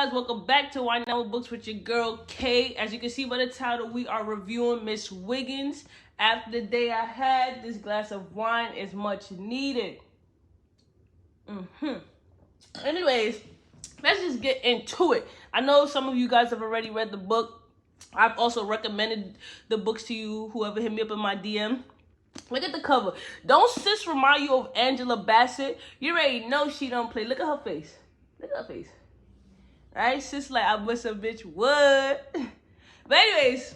guys? Welcome back to Wine Now with Books with your girl Kay. As you can see by the title, we are reviewing Miss Wiggins. After the day I had, this glass of wine is much needed. Anyways, let's just get into it. I know some of you guys have already read the book. I've also recommended the books to you, whoever hit me up in my DM. Look at the cover. Don't sis remind you of Angela Bassett? You already know she don't play. Look at her face. Look at her face. Right? Sis like, I wish a bitch would. But anyways,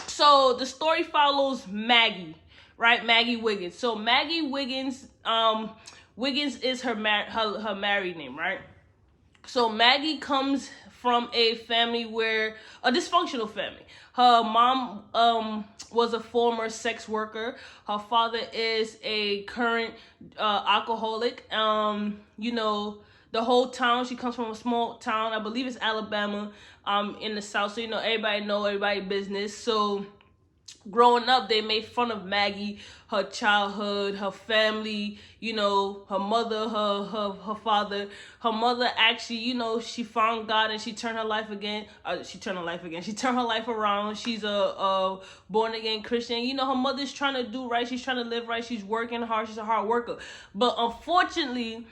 so the story follows Maggie, right? Maggie Wiggins. So Maggie Wiggins, Wiggins is her married name, right? So Maggie comes from a family where, a dysfunctional family. Her mom was a former sex worker. Her father is a current alcoholic. You know, the whole town, she comes from a small town, I believe it's Alabama, in the South. So, you know, everybody know everybody business. So growing up, they made fun of Maggie, her childhood, her family, you know, her mother, her father. Her mother actually, you know, she found God and she turned her life again. She turned her life around. She's a born again Christian. You know, her mother's trying to do right. She's trying to live right. She's working hard. She's a hard worker. But unfortunately,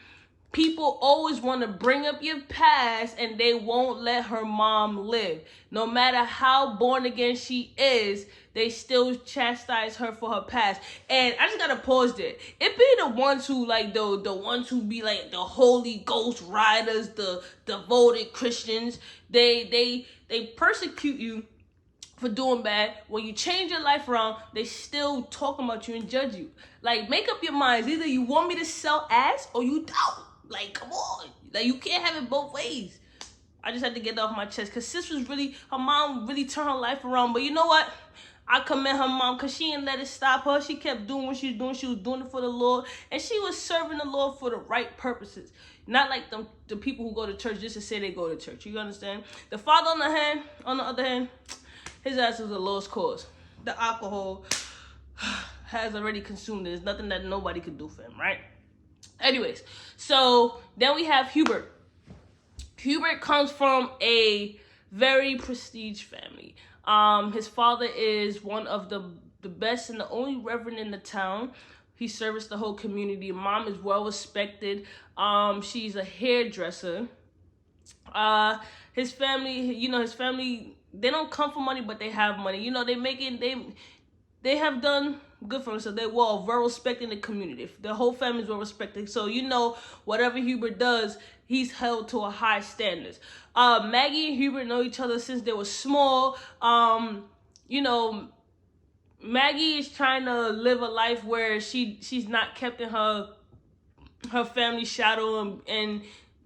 people always want to bring up your past and they won't let her mom live. No matter how born again she is, they still chastise her for her past. And I just gotta pause there. It be the ones who like the ones who be like the Holy Ghost riders, the devoted Christians. They persecute you for doing bad. When you change your life around, they still talk about you and judge you. Like, make up your minds. Either you want me to sell ass or you don't. Like, come on. Like, you can't have it both ways. I just had to get that off my chest. Because sis was really, her mom really turned her life around. But you know what? I commend her mom because she didn't let it stop her. She kept doing what she was doing. She was doing it for the Lord. And she was serving the Lord for the right purposes. Not like the people who go to church just to say they go to church. You understand? The father, on the other hand, his ass is a lost cause. The alcohol has already consumed it. There's nothing that nobody could do for him, right? Anyways, so then we have Hubert. Hubert comes from a very prestige family. His father is one of the best and the only reverend in the town. He serviced the whole community. Mom is well respected. She's a hairdresser. His family, they don't come for money, but they have money. You know, they have done good for themselves. They're well respected in the community. The whole family is well respected. So, you know, whatever Hubert does, he's held to a high standards. Maggie and Hubert know each other since they were small. You know, Maggie is trying to live a life where she's not kept in her family shadow and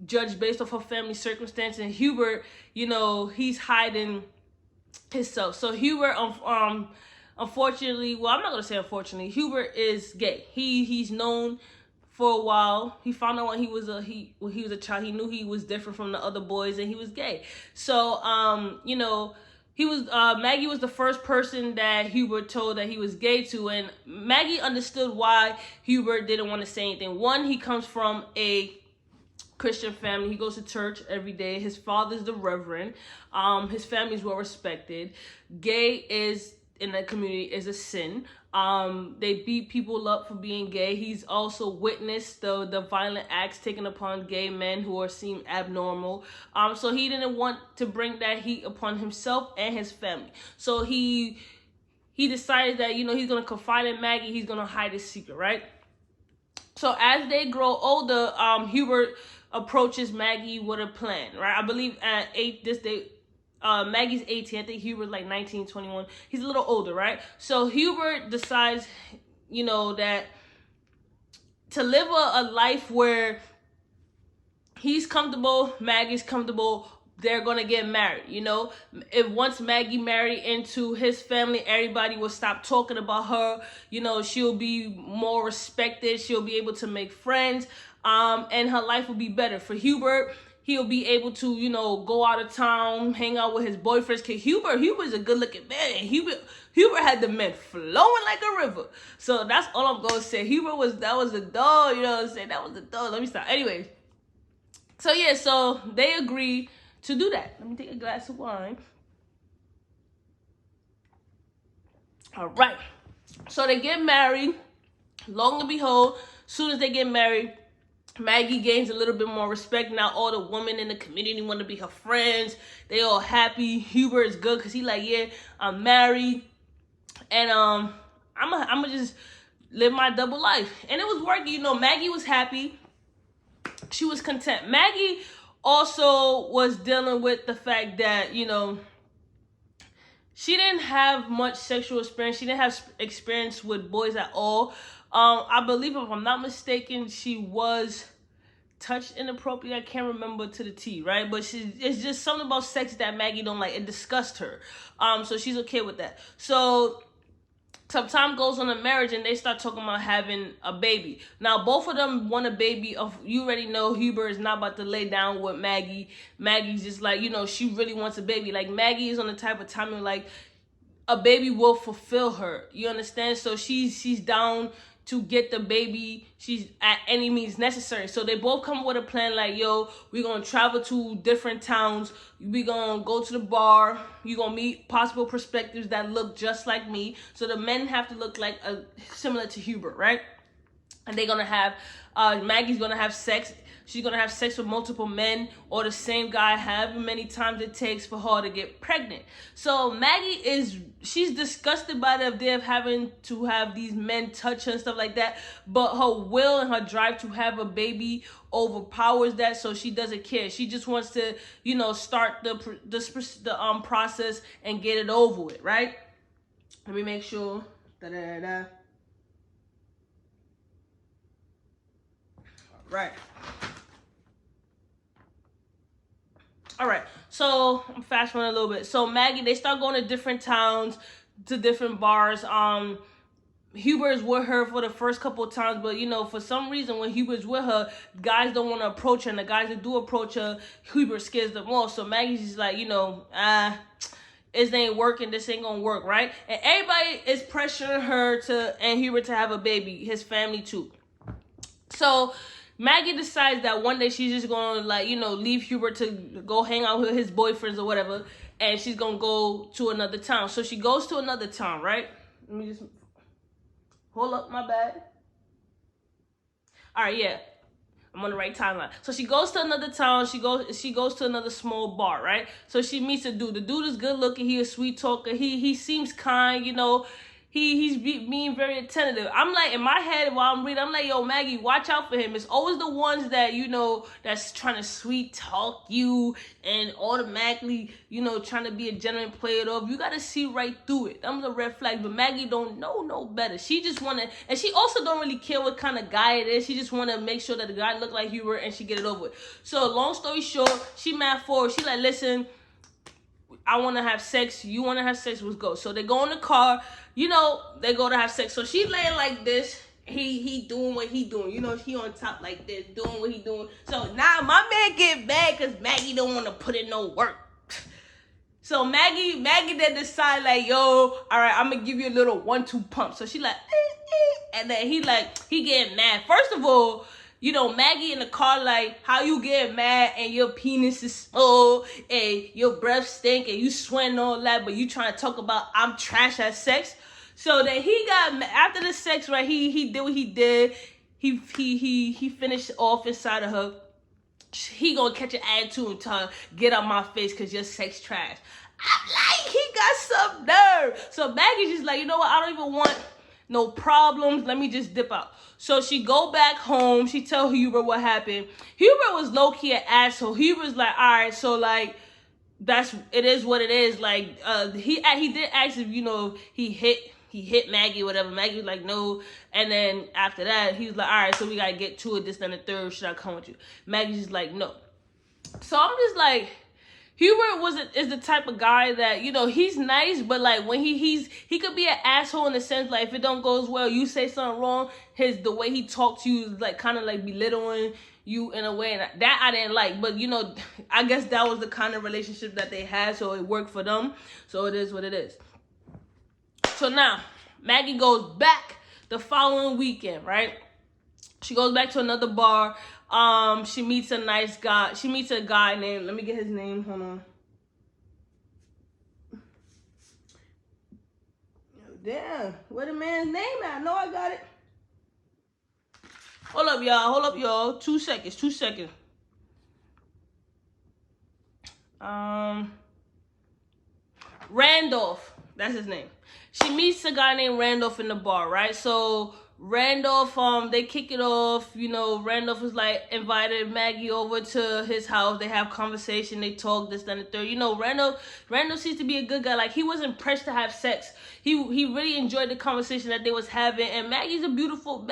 judged based off her family circumstance. And Hubert, you know, he's hiding himself. So Hubert, unfortunately, well, I'm not gonna say unfortunately, Hubert is gay. He's known for a while. He found out when he was a child. He knew he was different from the other boys and he was gay. So you know, he was Maggie was the first person that Hubert told that he was gay to, and Maggie understood why Hubert didn't want to say anything. One, he comes from a Christian family. He goes to church every day. His father's the reverend. His family's well respected. Gay is in the community is a sin. They beat people up for being gay. He's also witnessed the violent acts taken upon gay men who are seen abnormal. So he didn't want to bring that heat upon himself and his family. So he decided that, you know, he's gonna confide in Maggie. He's gonna hide his secret, right? So as they grow older, Hubert approaches Maggie with a plan, right? I believe at Maggie's 18. I think Hubert's like 19, 21. He's a little older, right? So Hubert decides, you know, that to live a life where he's comfortable, Maggie's comfortable, they're gonna get married. You know, if once Maggie married into his family, everybody will stop talking about her. You know, she'll be more respected. She'll be able to make friends, and her life will be better. For Hubert, he'll be able to, you know, go out of town, hang out with his boyfriends. Cause Hubert's a good looking man. And Hubert had the men flowing like a river. So that's all I'm gonna say. That was a dog, you know what I'm saying? That was a dog. Let me stop. Anyways. So yeah, so they agree to do that. Let me take a glass of wine. All right. So they get married. Long and behold, soon as they get married, Maggie gains a little bit more respect. Now all the women in the community want to be her friends. They all happy. Hubert is good because he like, yeah, I'm married. And I'm gonna just live my double life. And it was working. You know, Maggie was happy. She was content. Maggie also was dealing with the fact that, you know, she didn't have much sexual experience. She didn't have experience with boys at all. I believe, if I'm not mistaken, she was touched inappropriately. I can't remember to the T, right? But it's just something about sex that Maggie don't like. It disgusts her. So she's okay with that. So some time goes on in marriage and they start talking about having a baby. Now, both of them want a baby. You already know Hubert is not about to lay down with Maggie. Maggie's just like, you know, she really wants a baby. Like, Maggie is on the type of timing, like, a baby will fulfill her. You understand? So she's down to get the baby. She's at any means necessary. So they both come with a plan like, yo, we're going to travel to different towns. We're going to go to the bar. You're going to meet possible perspectives that look just like me. So the men have to look like similar to Hubert, right? And they're going to have, Maggie's going to have sex. She's going to have sex with multiple men or the same guy, however many times it takes for her to get pregnant. So Maggie she's disgusted by the idea of having to have these men touch her and stuff like that. But her will and her drive to have a baby overpowers that, so she doesn't care. She just wants to, you know, start the process and get it over with, right? Let me make sure. Right. All right, so I'm fast forwarding a little bit. So Maggie, they start going to different towns, to different bars. Hubert's with her for the first couple of times, but you know, for some reason, when Hubert's with her, guys don't want to approach her, and the guys that do approach her, Hubert scares them off. So Maggie's just like, you know, this ain't working, this ain't gonna work, right? And everybody is pressuring her and Hubert to have a baby, his family too. So Maggie decides that one day she's just gonna, like, you know, leave Hubert to go hang out with his boyfriends or whatever, and she's gonna go to another town. So she goes to another town, right? Let me just hold up, my bad. All right, yeah, I'm on the right timeline. So she goes to another town. She goes to another small bar, right? So she meets a dude. The dude is good looking. He a sweet talker. He seems kind, you know. He's being very attentive. I'm like, in my head while I'm reading, I'm like, yo, Maggie, watch out for him. It's always the ones that, you know, that's trying to sweet talk you and automatically, you know, trying to be a gentleman, play it off. You got to see right through it. That was a red flag. But Maggie don't know no better. She just want to, and she also don't really care what kind of guy it is. She just want to make sure that the guy look like Hubert and she get it over with. So long story short, she mad forward. She like, listen, I want to have sex. You want to have sex? Let's go. So they go in the car. You know, they go to have sex. So she laying like this. He doing what he doing. You know, he on top like this, doing what he doing. So now my man get mad because Maggie don't want to put in no work. So Maggie then decide like, yo, all right, I'm going to give you a little 1-2 pump. So she like, and then he getting mad. First of all, you know, Maggie in the car like, how you get mad and your penis is small and your breath stink and you sweating all that, but you trying to talk about I'm trash at sex. So then he got, after the sex, right, he did what he did. He finished off inside of her. He gonna catch an attitude and tell her, get out my face because your sex trash. I'm like, he got some nerve. So Maggie's just like, you know what, I don't even want no problems. Let me just dip out. So she go back home. She tell Hubert what happened. Hubert was low-key an asshole. Hubert's like, all right, so like, it is what it is. Like, he did ask if, you know, he hit Maggie or whatever. Maggie was like, no. And then after that, he was like, all right, so we got to get to it, this, then the third. Should I come with you? Maggie's just like, no. So I'm just like, Hubert is the type of guy that, you know, he's nice, but like when he could be an asshole in the sense like if it don't go as well, you say something wrong, the way he talks to you is like kind of like belittling you in a way, and that I didn't like. But you know, I guess that was the kind of relationship that they had, so it worked for them. So it is what it is. So now Maggie goes back the following weekend, right? She goes back to another bar. She meets a nice guy. She meets a guy named, let me get his name, hold on. Damn, where the man's name at? I know I got it. Hold up, y'all. 2 seconds. Randolph, that's his name. She meets a guy named Randolph in the bar, right? So Randolph, they kick it off. You know, Randolph is like invited Maggie over to his house. They have conversation, they talk, this, that, and the third. You know, Randolph seems to be a good guy. Like, he wasn't pressed to have sex. He really enjoyed the conversation that they was having. And Maggie's a beautiful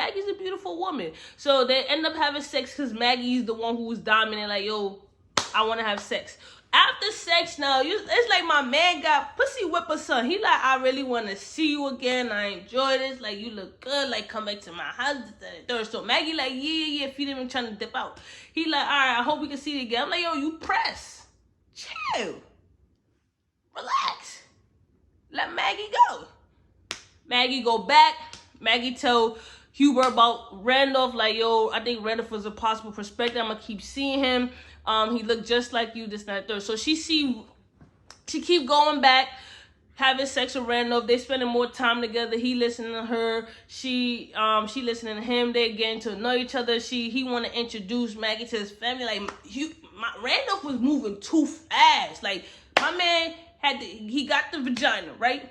woman. So they end up having sex because Maggie's the one who was dominant. Like, yo, I want to have sex. After sex, now, it's like my man got pussy whipper son. He like, I really want to see you again. I enjoy this. Like, you look good. Like, come back to my house. So Maggie like, yeah. If he didn't even trying to dip out. He like, all right, I hope we can see it again. I'm like, yo, you press. Chill. Relax. Let Maggie go. Maggie go back. Maggie tell Hubert about Randolph. Like, yo, I think Randolph was a possible prospector. I'm going to keep seeing him. He looked just like you, this, that, third. So she keep going back, having sex with Randolph. They spending more time together. He listening to her. She listening to him. They getting to know each other. He want to introduce Maggie to his family. Like, Randolph was moving too fast. Like, my man he got the vagina, right?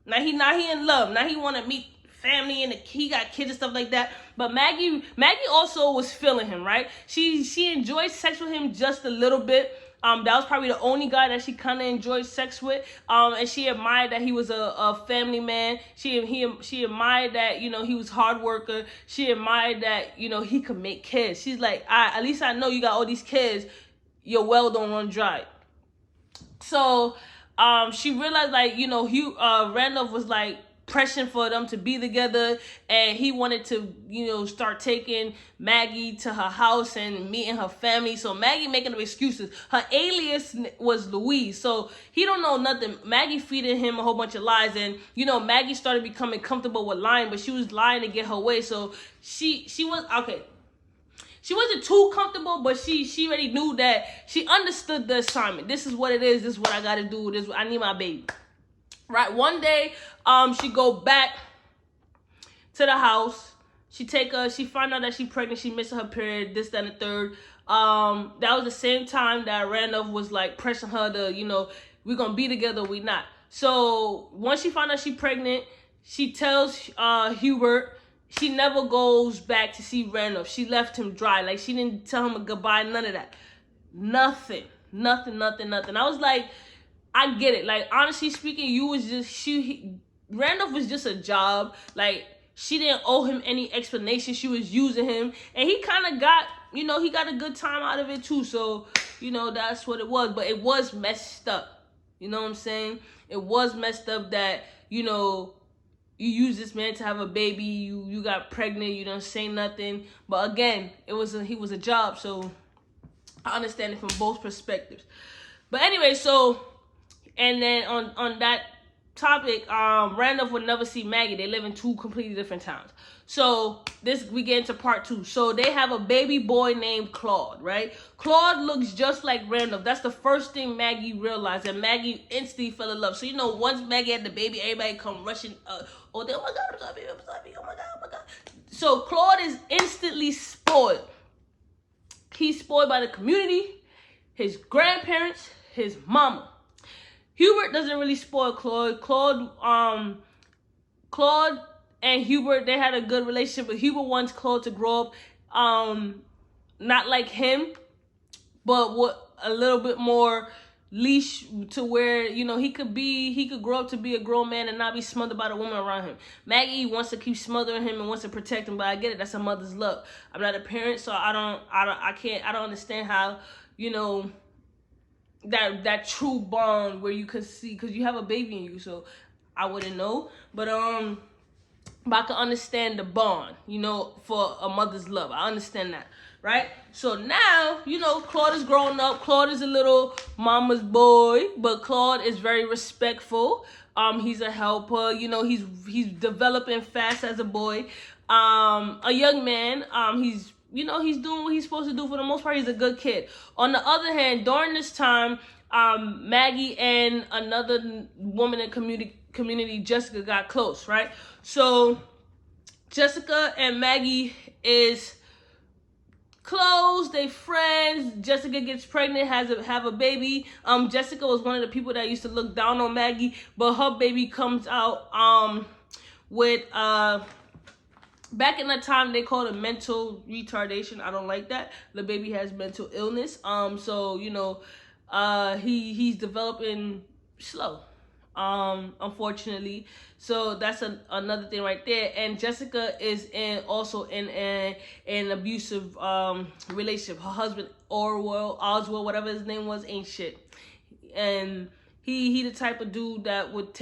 Now he in love. Now he want to meet family and he got kids and stuff like that. But Maggie also was feeling him, right? She enjoyed sex with him just a little bit. That was probably the only guy that she kind of enjoyed sex with. And she admired that he was a family man. She admired that, you know, he was hard worker. She admired that, you know, he could make kids. She's like, at least I know you got all these kids. Your well don't run dry. So she realized, like, you know, Randolph was like pressing for them to be together, and he wanted to, you know, start taking Maggie to her house and meeting her family. So Maggie making up excuses. Her alias was Louise, so he don't know nothing. Maggie feeding him a whole bunch of lies, and, you know, Maggie started becoming comfortable with lying, but she was lying to get her way. So she was okay. She wasn't too comfortable, but she already knew that. She understood the assignment. This is what it is. This is what I got to do. I need my baby. Right, one day, she go back to the house. She find out that she pregnant. She missing her period. This, that, and the third. That was the same time that Randolph was like pressing her to, you know, we're gonna be together, we not. So once she found out she pregnant, she tells Hubert. She never goes back to see Randolph. She left him dry. Like, she didn't tell him a goodbye. None of that. Nothing. I was like, I get it. Like, honestly speaking, Randolph was just a job. Like, she didn't owe him any explanation. She was using him. And he kind of got, you know, he got a good time out of it too. So, you know, that's what it was. But it was messed up. You know what I'm saying? It was messed up that, you know, you use this man to have a baby. You got pregnant. You don't say nothing. But again, he was a job. So I understand it from both perspectives. But anyway, so... And then on that topic, Randolph would never see Maggie. They live in 2 completely different towns. So we get into part 2. So they have a baby boy named Claude, right? Claude looks just like Randolph. That's the first thing Maggie realized, and Maggie instantly fell in love. So, you know, once Maggie had the baby, everybody come rushing. Oh my God, I'm sorry, oh my God. So Claude is instantly spoiled. He's spoiled by the community, his grandparents, his mama. Hubert doesn't really spoil Claude. Claude and Hubert, they had a good relationship, but Hubert wants Claude to grow up not like him, but with a little bit more leash to where, you know, he could grow up to be a grown man and not be smothered by the woman around him. Maggie wants to keep smothering him and wants to protect him, but I get it. That's a mother's love. I'm not a parent, so I don't understand how, you know, that true bond where you could see, because you have a baby in you, so I wouldn't know, but I can understand the bond, you know, for a mother's love. I understand that, right? So now, you know, Claude is growing up. Claude is a little mama's boy, but Claude is very respectful. He's a helper, you know, he's developing fast as a boy. A young man, he's, he's doing what he's supposed to do. For the most part, he's a good kid. On the other hand, during this time, Maggie and another woman in community, Jessica, got close, right? So Jessica and Maggie is close, they friends. Jessica gets pregnant, have a baby. Jessica was one of the people that used to look down on Maggie, but her baby comes out with back in that time they called it mental retardation. I don't like that. The baby has mental illness. So he's developing slow, unfortunately. So that's another thing right there. And Jessica is also in an abusive relationship. Her husband, Oswald, whatever his name was, ain't shit. And he the type of dude that would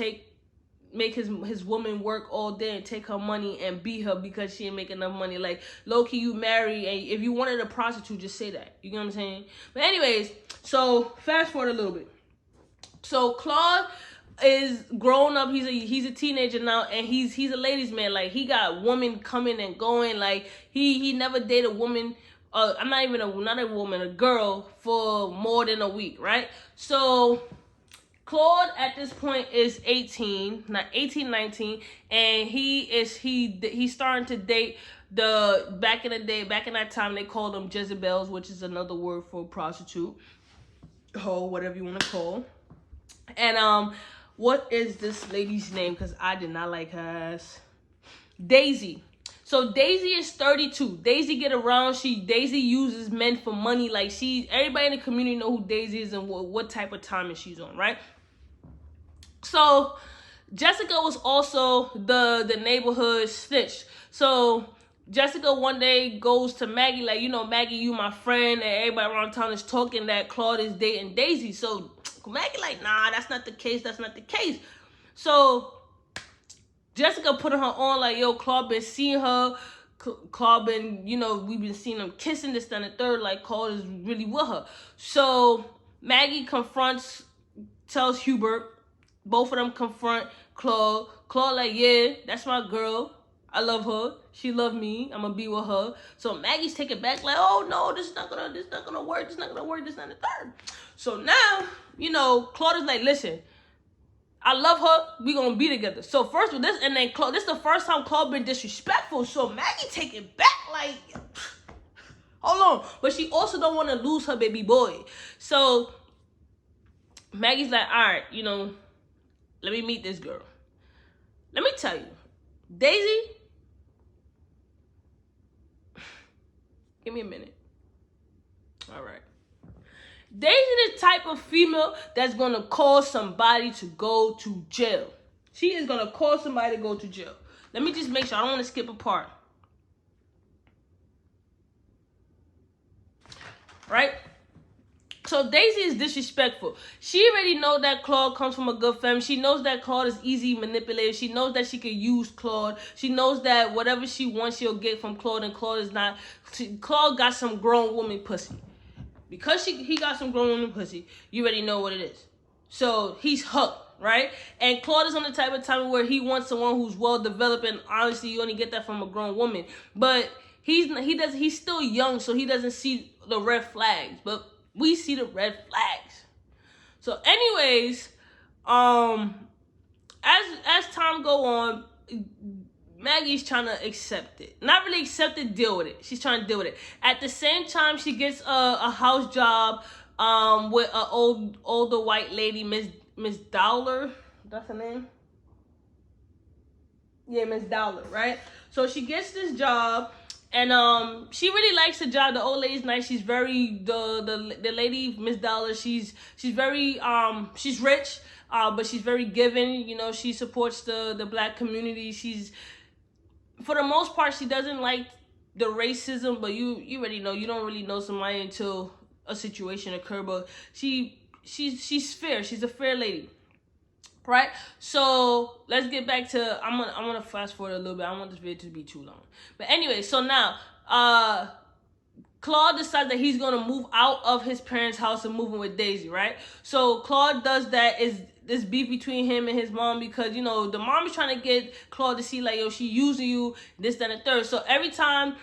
make his woman work all day and take her money and beat her because she ain't making enough money. Like, low-key, you marry, and if you wanted a prostitute, just say that. You know what I'm saying? But anyways, so fast forward a little bit. So Claude is grown up. He's a teenager now, and he's a ladies' man. Like, he got women coming and going. Like, he never dated a woman. I'm not a woman, a girl for more than a week, right? So Claude at this point is 18, 19, and he's starting to date back in that time they called them Jezebels, which is another word for prostitute, hoe, whatever you want to call. And what is this lady's name? Because I did not like her ass. Daisy. So Daisy is 32. Daisy get around. Daisy uses men for money. Like, everybody in the community know who Daisy is and what type of timing she's on, right? So Jessica was also the neighborhood snitch. So Jessica one day goes to Maggie, like, Maggie, you my friend, and everybody around town is talking that Claude is dating Daisy. So Maggie like, nah, that's not the case. So Jessica put her on, like, yo, Claude been seeing her. Claude been, we've been seeing them kissing, this, and the third. Like, Claude is really with her. So Maggie tells Hubert. Both of them confront Claude. Claude like, yeah, that's my girl. I love her. She love me. I'm gonna be with her. So Maggie's taken back, like, oh no, this is not gonna work. This is not gonna work. This, and the third. So now, Claude is like, listen, I love her. We gonna be together. So first with this, and then Claude, this is the first time Claude been disrespectful. So Maggie take it back, like, hold on. But she also don't want to lose her baby boy. So Maggie's like, all right, let me meet this girl. Let me tell you, Daisy, give me a minute. All right. Daisy is the type of female that's going to cause somebody to go to jail. She is going to cause somebody to go to jail. Let me just make sure. I don't want to skip a part. Right? So Daisy is disrespectful. She already knows that Claude comes from a good family. She knows that Claude is easy manipulated. She knows that she can use Claude. She knows that whatever she wants, she'll get from Claude, and Claude is not. Claude got some grown woman pussy. Because he got some grown woman pussy, you already know what it is. So he's hooked, right? And Claude is on the type of time where he wants someone who's well developed, and honestly, you only get that from a grown woman. But he's still young, so he doesn't see the red flags. But we see the red flags. So anyways, as time go on, Maggie's trying to accept it. Not really accept it, deal with it. She's trying to deal with it. At the same time, she gets a house job with an older white lady, Miss Dowler. That's her name? Yeah, Miss Dowler, right? So she gets this job. And she really likes the job. The old lady's nice. She's very the lady, Miss Dollar. She's very she's rich, but she's very giving. She supports the black community. She's, for the most part, she doesn't like the racism. But you already know. You don't really know somebody until a situation occurs. But she's fair. She's a fair lady. Right? So let's get back to, I'm gonna fast forward a little bit. I don't want this video to be too long. But anyway, so now Claude decides that he's gonna move out of his parents' house and move in with Daisy, right? So Claude does that. Is this beef between him and his mom, because the mom is trying to get Claude to see, like, yo, she using you, this, that, and the third. So every time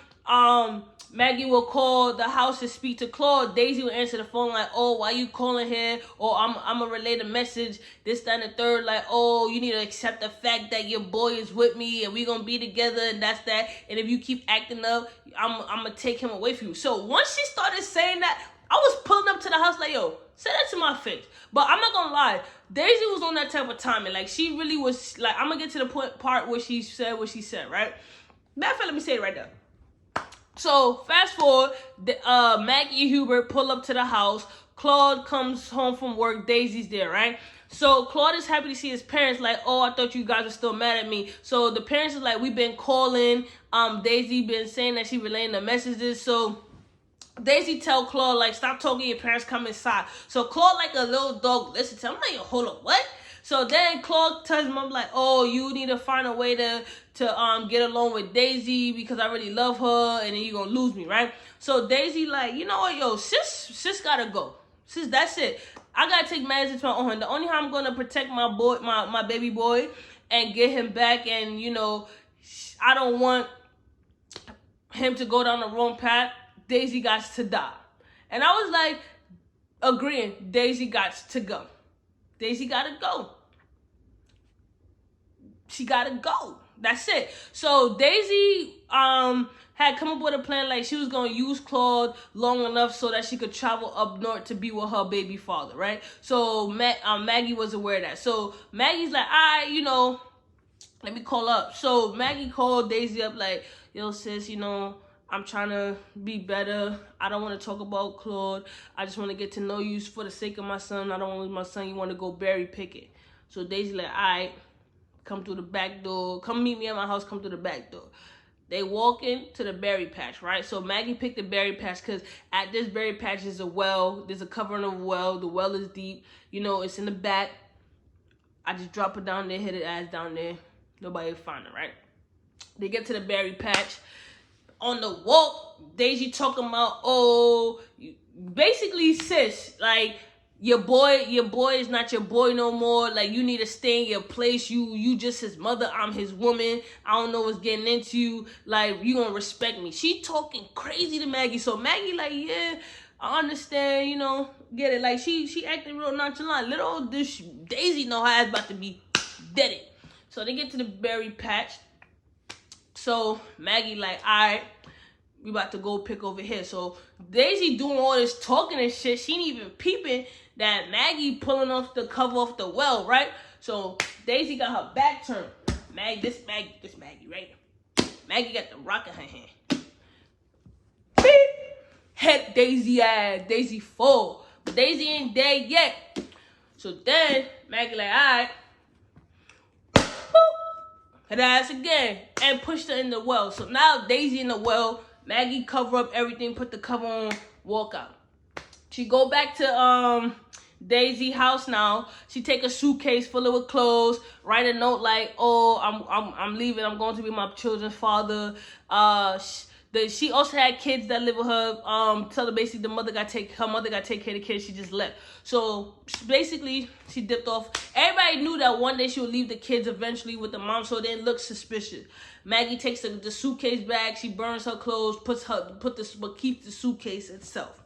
Maggie will call the house to speak to Claude. Daisy will answer the phone like, oh, why you calling here? Or I'm gonna relay the message, this, that, and the third. Like, oh, you need to accept the fact that your boy is with me and we gonna be together and that's that. And if you keep acting up, I'm gonna take him away from you. So once she started saying that, I was pulling up to the house like, yo, say that to my face. But I'm not gonna lie, Daisy was on that type of timing. Like, she really was, like, I'm gonna get to the part where she said what she said, right? Matter of fact, let me say it right there. So, fast forward, Maggie and Hubert pull up to the house. Claude comes home from work. Daisy's there, right? So, Claude is happy to see his parents, like, oh, I thought you guys were still mad at me. So, the parents are like, we've been calling. Daisy been saying that she relaying the messages. So, Daisy tell Claude, like, stop talking to your parents, come inside. So, Claude, like a little dog, listen to him. I'm like, yo, hold up, what? So then Claude tells mom like, oh, you need to find a way to get along with Daisy because I really love her and then you're gonna lose me, right? So Daisy like, you know what, yo, sis gotta go. Sis, that's it. I gotta take matters into my own hand. The only time I'm gonna protect my boy, my baby boy and get him back, and you know, I don't want him to go down the wrong path. Daisy got to die. And I was like, agreeing, Daisy got to go. Daisy gotta go. She gotta go. That's it. So Daisy had come up with a plan, like she was gonna use Claude long enough so that she could travel up north to be with her baby father, right? So Maggie was aware of that. So Maggie's like, you know, let me call up. So Maggie called Daisy up like, yo sis, you know, I'm trying to be better. I don't want to talk about Claude. I just want to get to know you for the sake of my son. I don't want to lose my son. You want to go berry picking. So Daisy like, all right, come through the back door. Come meet me at my house. Come through the back door. They walk into the berry patch, right? So Maggie picked the berry patch because at this berry patch is a well. There's a covering of a well. The well is deep. You know, it's in the back. I just drop it down there, hit it ass down there. Nobody will find it, right? They get to the berry patch. On the walk, Daisy talking about, oh, basically, sis, like, your boy is not your boy no more. Like, you need to stay in your place. You just his mother. I'm his woman. I don't know what's getting into you. Like, you gonna respect me. She talking crazy to Maggie. So Maggie like, yeah, I understand, you know, get it. Like, she acting real nonchalant. Little this Daisy know how it's about to be dead. So they get to the berry patch. So Maggie like, all right, we about to go pick over here. So Daisy doing all this talking and shit. She ain't even peeping that Maggie pulling off the cover off the well, right? So Daisy got her back turned. This Maggie, right? Maggie got the rock in her hand. Beep. Head Daisy ass. Daisy fall. But Daisy ain't dead yet. So then Maggie like, all right. Her ass again and pushed her in the well. So now Daisy in the well. Maggie cover up everything, put the cover on, walk out. She go back to Daisy house now. She take a suitcase full of clothes, write a note like, oh, I'm leaving. I'm going to be my children's father. She also had kids that live with her. Tell her basically her mother got to take care of the kids. She just left. So basically she dipped off. Everybody knew that one day she would leave the kids eventually with the mom, so it didn't look suspicious. Maggie takes the suitcase back. She burns her clothes, but keeps the suitcase itself.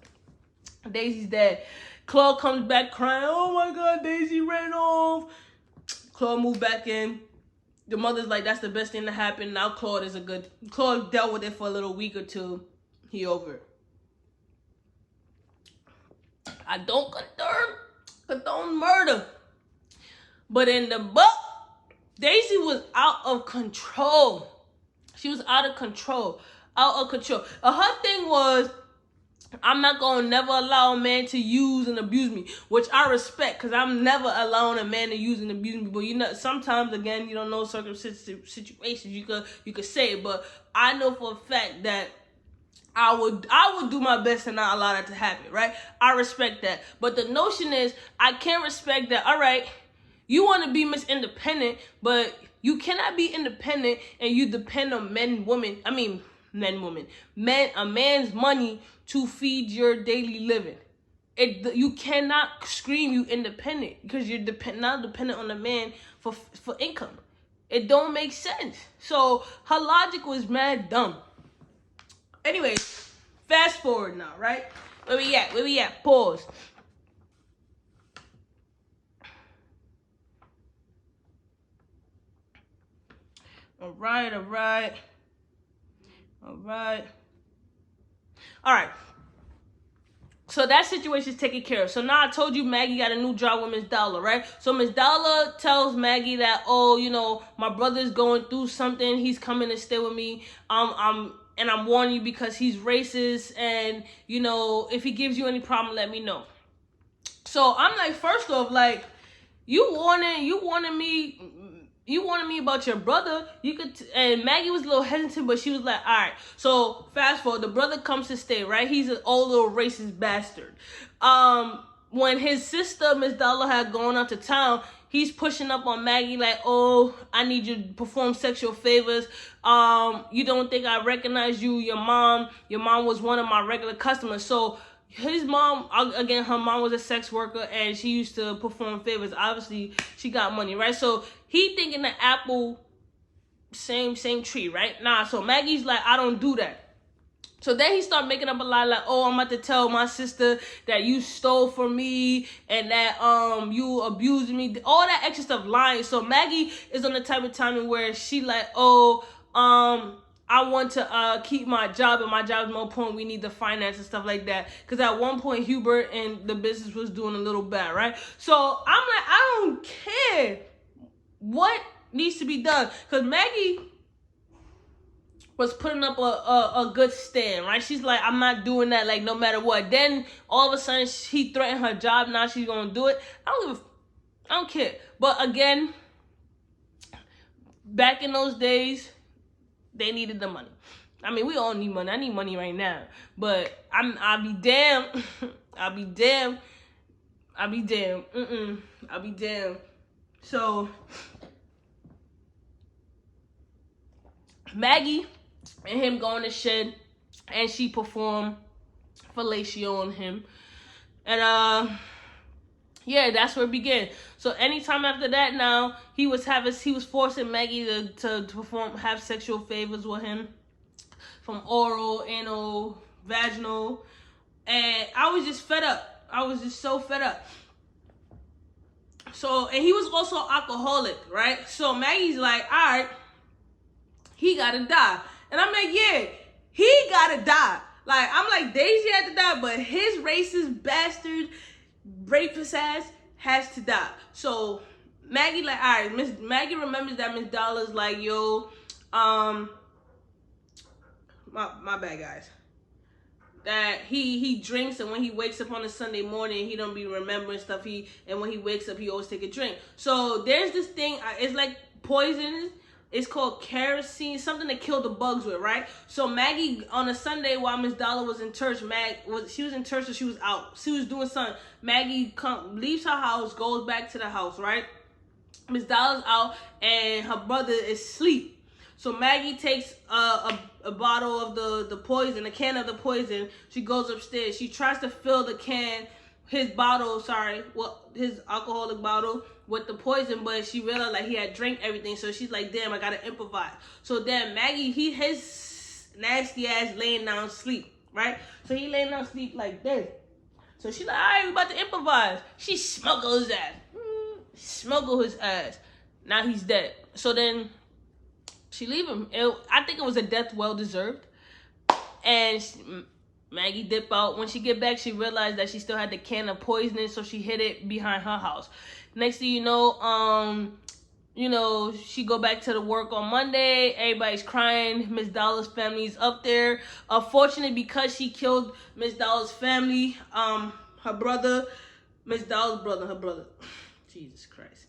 Daisy's dead. Claude comes back crying. Oh my God, Daisy ran off. Claude moved back in. The mother's like, that's the best thing to happen. Now Claude dealt with it for a little week or two. He over it. I don't condone murder. But in the book, Daisy was out of control. She was out of control. Her thing was, I'm not going to never allow a man to use and abuse me, which I respect, because I'm never allowing a man to use and abuse me. But you know, sometimes, again, you don't know situations. You could say it, but I know for a fact that I would do my best to not allow that to happen, right? I respect that. But the notion is, I can't respect that, all right, you want to be Miss Independent, but you cannot be independent and you depend on a man's money to feed your daily living. You cannot scream you independent because you're not dependent on a man for income. It don't make sense. So her logic was mad dumb. anyways, fast forward now, right? Where we at? Where we at? Pause. All right. So that situation is taken care of. So now I told you Maggie got a new job with Miss Dollar, right? So Miss Dollar tells Maggie that, oh, you know, my brother's going through something. He's coming to stay with me. I'm warning you because he's racist, and you know, if he gives you any problem, let me know. So I'm like, first off, like, you warning me about your brother. You could, and Maggie was a little hesitant, but she was like, all right. So fast forward, the brother comes to stay, right? He's an old little racist bastard. When his sister, Miss Dollar, had gone out to town, he's pushing up on Maggie like, oh, I need you to perform sexual favors. You don't think I recognize you? Your mom was one of my regular customers. So his mom, again, her mom was a sex worker, and she used to perform favors. Obviously, she got money, right? So he thinking the apple, same tree, right? Nah, so Maggie's like, I don't do that. So then he started making up a lie like, oh, I'm about to tell my sister that you stole from me and that you abused me, all that extra stuff, lying. So Maggie is on the type of timing where she like, oh, I want to keep my job, and my job is more important. We need the finance and stuff like that. Because at one point, Hubert and the business was doing a little bad, right? So I'm like, I don't care what needs to be done. Because Maggie was putting up a good stand, right? She's like, I'm not doing that, like, no matter what. Then all of a sudden, he threatened her job. Now she's going to do it. I don't care. But again, back in those days, they needed the money. I mean, we all need money. I need money right now. But I'll be damned. I'll be damned. So Maggie and him go in the shed, and she performed fellatio on him. And yeah, that's where it began. So anytime after that, now he was forcing Maggie to have sexual favors with him, from oral, anal, vaginal, and I was just fed up. I was just so fed up. So, and he was also alcoholic, right? So Maggie's like, all right, he gotta die, and I'm like, yeah, he gotta die. Like, I'm like, Daisy had to die, but his racist bastard rapist ass has to die. So Maggie like, all right, Maggie remembers that Miss Dollar's like, yo, my bad, guys. That he drinks, and when he wakes up on a Sunday morning, he don't be remembering stuff. And when he wakes up, he always take a drink. So there's this thing, it's like poison. It's called kerosene, something to kill the bugs with, right? So Maggie, on a Sunday while Miss Dollar was in church, she was in church, so she was out. She was doing something. Maggie leaves her house, goes back to the house, right? Miss Dollar's out, and her brother is asleep. So Maggie takes a bottle of the poison, a can of the poison. She goes upstairs. She tries to fill the can, his alcoholic bottle with the poison, but she realized like he had drank everything. So she's like, damn, I gotta improvise. So then Maggie, his nasty ass laying down sleep, right? So he laying down sleep like this. So she's like, all right, we about to improvise. She smuggled his ass. Smuggled his ass. Now he's dead. So then she leave him. I think it was a death well deserved. And Maggie dip out. When she get back, she realized that she still had the can of poisoning, so she hid it behind her house. Next thing you know, she go back to the work on Monday. Everybody's crying. Miss Dollar's family's up there. Unfortunately, because she killed Miss Dollar's family, her brother, Miss Dollar's brother, her brother. Jesus Christ.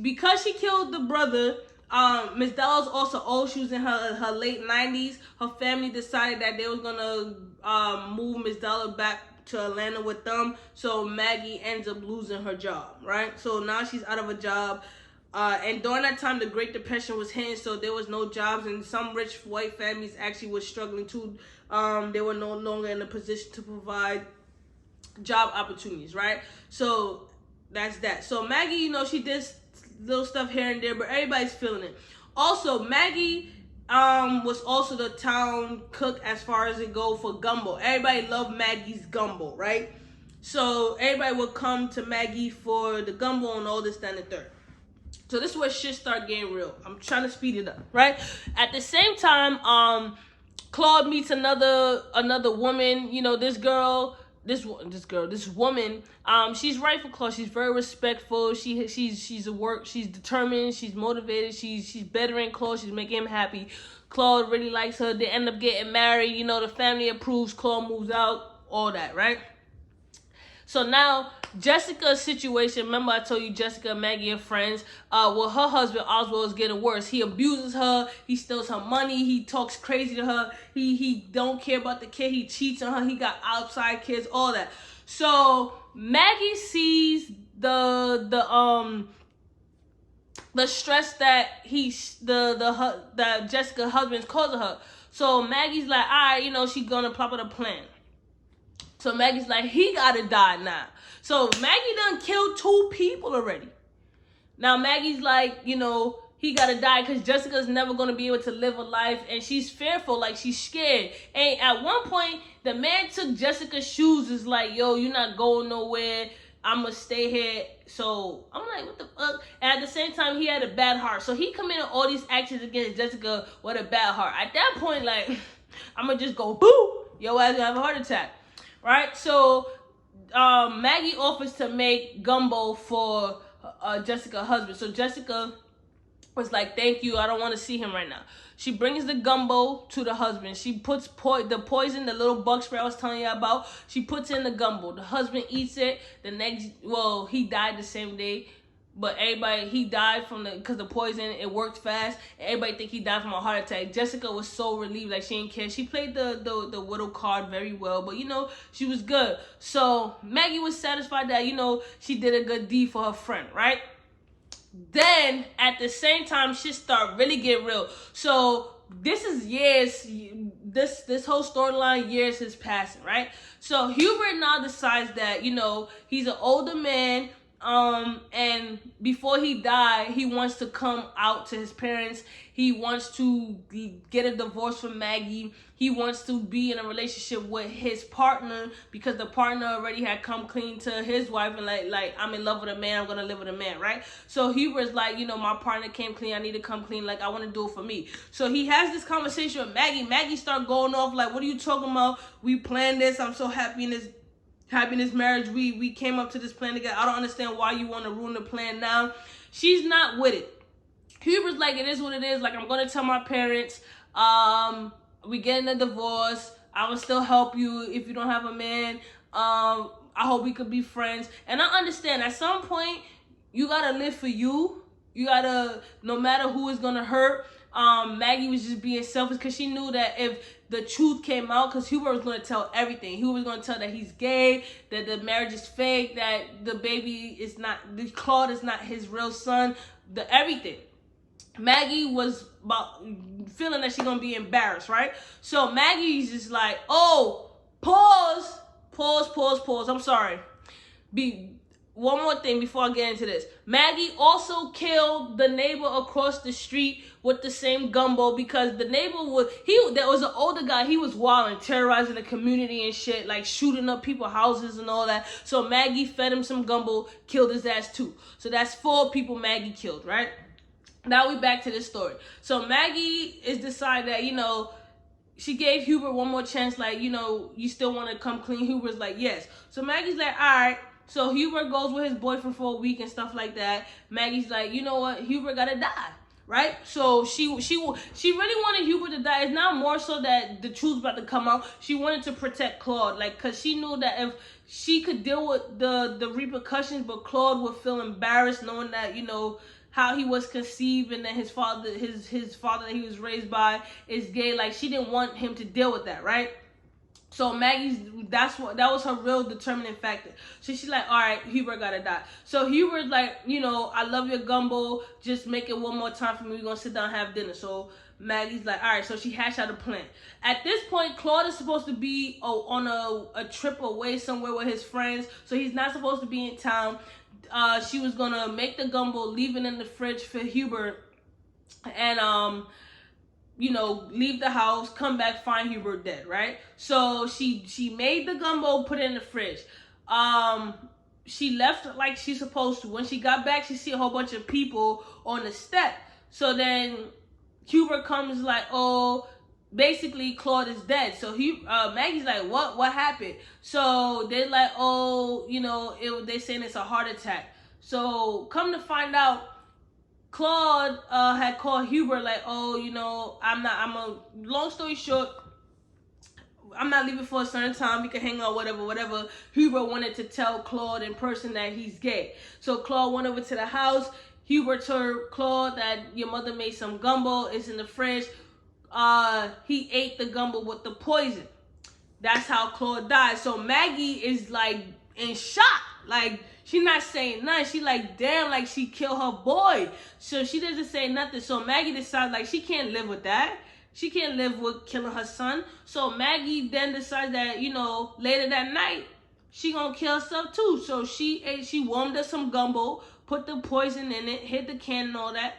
Because she killed the brother, Miss Dollar's also old. She was in her late 90s. Her family decided that they was gonna move Miss Dollar back to Atlanta with them. So Maggie ends up losing her job, right? So now she's out of a job. And during that time, the Great Depression was hitting, so there was no jobs, and some rich white families actually were struggling too. They were no longer in a position to provide job opportunities, right? So that's that. So Maggie, she did little stuff here and there, but everybody's feeling it. Also, Maggie was also the town cook as far as it go for gumbo. Everybody loved Maggie's gumbo, right? So everybody would come to Maggie for the gumbo and all this, that, and the third. So this is where shit start getting real. I'm trying to speed it up, right? At the same time, Claude meets another woman. You know, this woman. She's right for Claude. She's very respectful. She's determined. She's motivated. She's bettering Claude. She's making him happy. Claude really likes her. They end up getting married. You know, the family approves. Claude moves out. All that, right? So now, Jessica's situation, remember I told you Jessica and Maggie are friends. Well, her husband, Oswald, is getting worse. He abuses her. He steals her money. He talks crazy to her. He don't care about the kid. He cheats on her. He got outside kids, all that. So Maggie sees the stress that that Jessica's husband's causing her. So Maggie's like, all right, you know, she's gonna plot a plan. So Maggie's like, he gotta die now. So Maggie done killed 2 people already. Now Maggie's like, you know, he gotta die because Jessica's never gonna be able to live a life, and she's fearful, like she's scared. And at one point, the man took Jessica's shoes, is like, yo, you're not going nowhere. I'm gonna stay here. So I'm like, what the fuck? And at the same time, he had a bad heart. So he committed all these actions against Jessica with a bad heart. At that point, like, I'm gonna just go, boo, yo ass gonna have a heart attack. Right? So Maggie offers to make gumbo for Jessica's husband. So Jessica was like, thank you, I don't want to see him right now. She brings the gumbo to the husband. She puts the poison, the little bug spray I was telling you about, she puts in the gumbo. The husband eats it. He died the same day. But he died because the poison, it worked fast. Everybody think he died from a heart attack. Jessica was so relieved, like she didn't care. She played the widow card very well, but you know, she was good. So Maggie was satisfied that, you know, she did a good deed for her friend, right? Then at the same time, shit start really get real. So this is years, this whole storyline, years is passing, right? So Hubert now decides that, you know, he's an older man. And before he died, he wants to come out to his parents. He wants to get a divorce from Maggie. He wants to be in a relationship with his partner because the partner already had come clean to his wife and like I'm in love with a man. I'm gonna live with a man, right? So Hubert's like, you know, my partner came clean. I need to come clean. Like I want to do it for me. So he has this conversation with Maggie. Maggie start going off like, what are you talking about? We planned this. I'm so happy in this marriage. We came up to this plan together. I don't understand why you want to ruin the plan now. She's not with it. Hubert's like, it is what it is. Like, I'm going to tell my parents, we getting a divorce. I will still help you if you don't have a man. I hope we could be friends. And I understand at some point, you got to live for you. You got to, no matter who is going to hurt. Maggie was just being selfish because she knew that if the truth came out, because Hubert was going to tell everything. He was going to tell that he's gay, that the marriage is fake, that the baby is not, the Claude is not his real son, everything. Maggie was feeling that she's going to be embarrassed, right? So Maggie's just like, oh, pause. I'm sorry. One more thing before I get into this. Maggie also killed the neighbor across the street with the same gumbo because the neighbor there was an older guy. He was wild and terrorizing the community and shit, like shooting up people's houses and all that. So Maggie fed him some gumbo, killed his ass too. So that's 4 people Maggie killed, right? Now we back to this story. So Maggie is decided that, you know, she gave Hubert one more chance, like, you know, you still want to come clean? Hubert's like, yes. So Maggie's like, all right. So Hubert goes with his boyfriend for a week and stuff like that. Maggie's like, you know what? Hubert gotta die, right? So she really wanted Hubert to die. It's not more so that the truth's about to come out. She wanted to protect Claude, like, cause she knew that if she could deal with the repercussions, but Claude would feel embarrassed knowing that, you know, how he was conceived and that his father that he was raised by is gay. Like, she didn't want him to deal with that, right? So that was her real determining factor. So she's like, all right, Hubert gotta die. So Hubert's like, you know, I love your gumbo. Just make it one more time for me. We're gonna sit down and have dinner. So Maggie's like, all right. So she hashed out a plan. At this point, Claude is supposed to be on a trip away somewhere with his friends. So he's not supposed to be in town. She was gonna make the gumbo, leave it in the fridge for Hubert, and leave the house, come back, find Hubert dead, right? So she made the gumbo, put it in the fridge. She left like she's supposed to. When she got back, she see a whole bunch of people on the step. So then Hubert comes like, oh, basically Claude is dead. So Maggie's like, what happened? So they're like, oh, they saying it's a heart attack. So come to find out, Claude had called Hubert like, oh, long story short, I'm not leaving for a certain time. We can hang out, whatever. Hubert wanted to tell Claude in person that he's gay. So Claude went over to the house. Hubert told Claude that your mother made some gumbo. It's in the fridge. He ate the gumbo with the poison. That's how Claude died. So Maggie is like in shock. Like, she not saying nothing. She like, damn, like she killed her boy. So she doesn't say nothing. So Maggie decides like she can't live with that. She can't live with killing her son. So Maggie then decides that, later that night, she gonna kill herself too. So she warmed up some gumbo, put the poison in it, hit the can and all that.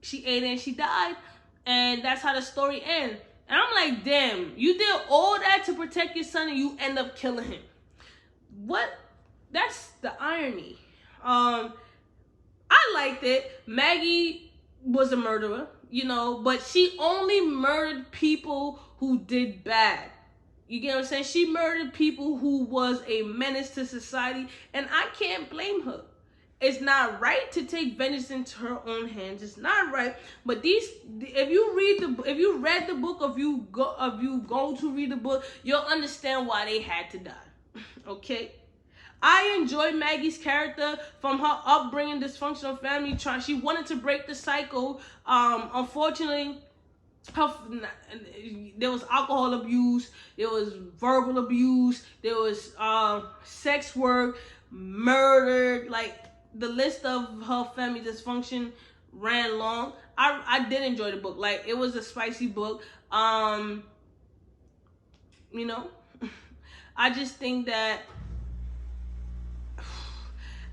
She ate it and she died. And that's how the story ends. And I'm like, damn, you did all that to protect your son and you end up killing him. What? That's the irony. I liked it. Maggie was a murderer, but she only murdered people who did bad. You get what I'm saying? She murdered people who was a menace to society, and I can't blame her. It's not right to take vengeance into her own hands. It's not right. But if you read the book, if you go to read the book, you'll understand why they had to die. Okay? I enjoy Maggie's character from her upbringing, dysfunctional family. She wanted to break the cycle. Unfortunately, there was alcohol abuse, there was verbal abuse, there was sex work, murder. Like, the list of her family dysfunction ran long. I did enjoy the book. Like, it was a spicy book. I just think that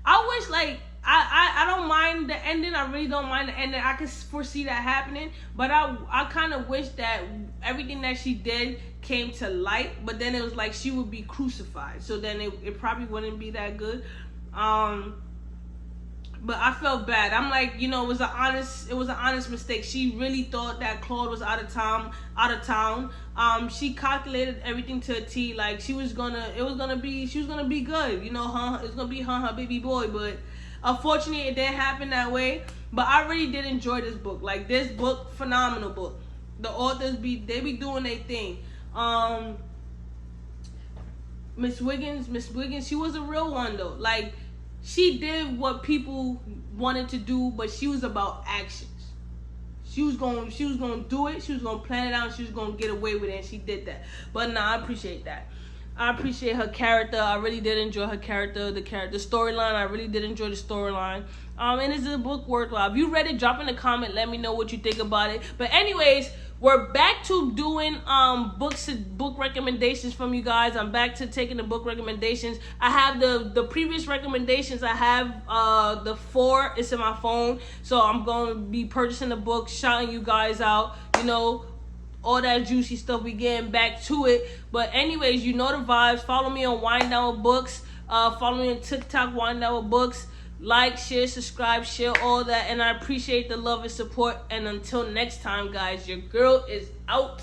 I wish, like, I don't mind the ending. I really don't mind the ending. I can foresee that happening. But I kind of wish that everything that she did came to light. But then it was like she would be crucified. So then it probably wouldn't be that good. But I felt bad. I'm like, it was an honest mistake. She really thought that Claude was out of town. She calculated everything to a T. Like, she was gonna be good. It was gonna be her and her baby boy. But unfortunately, it didn't happen that way. But I really did enjoy this book. Like, this book, phenomenal book. The authors be doing their thing. Miss Wiggins, she was a real one though. Like, she did what people wanted to do, but she was about actions. She was gonna do it. She was gonna plan it out. She was gonna get away with it, and she did that. But I appreciate that. I appreciate her character. I really did enjoy her character. The storyline. I really did enjoy the storyline. And it's a book worthwhile. If you read it, drop in a comment. Let me know what you think about it. But anyways, we're back to doing book recommendations from you guys. I'm back to taking the book recommendations. I have the previous recommendations. I have the 4. It's in my phone. So I'm going to be purchasing the book, shouting you guys out. All that juicy stuff. We getting back to it. But anyways, the vibes. Follow me on Wind Down with Books. Follow me on TikTok, Wind Down with Books. Like, share, subscribe, share all that. And I appreciate the love and support. And until next time, guys, your girl is out.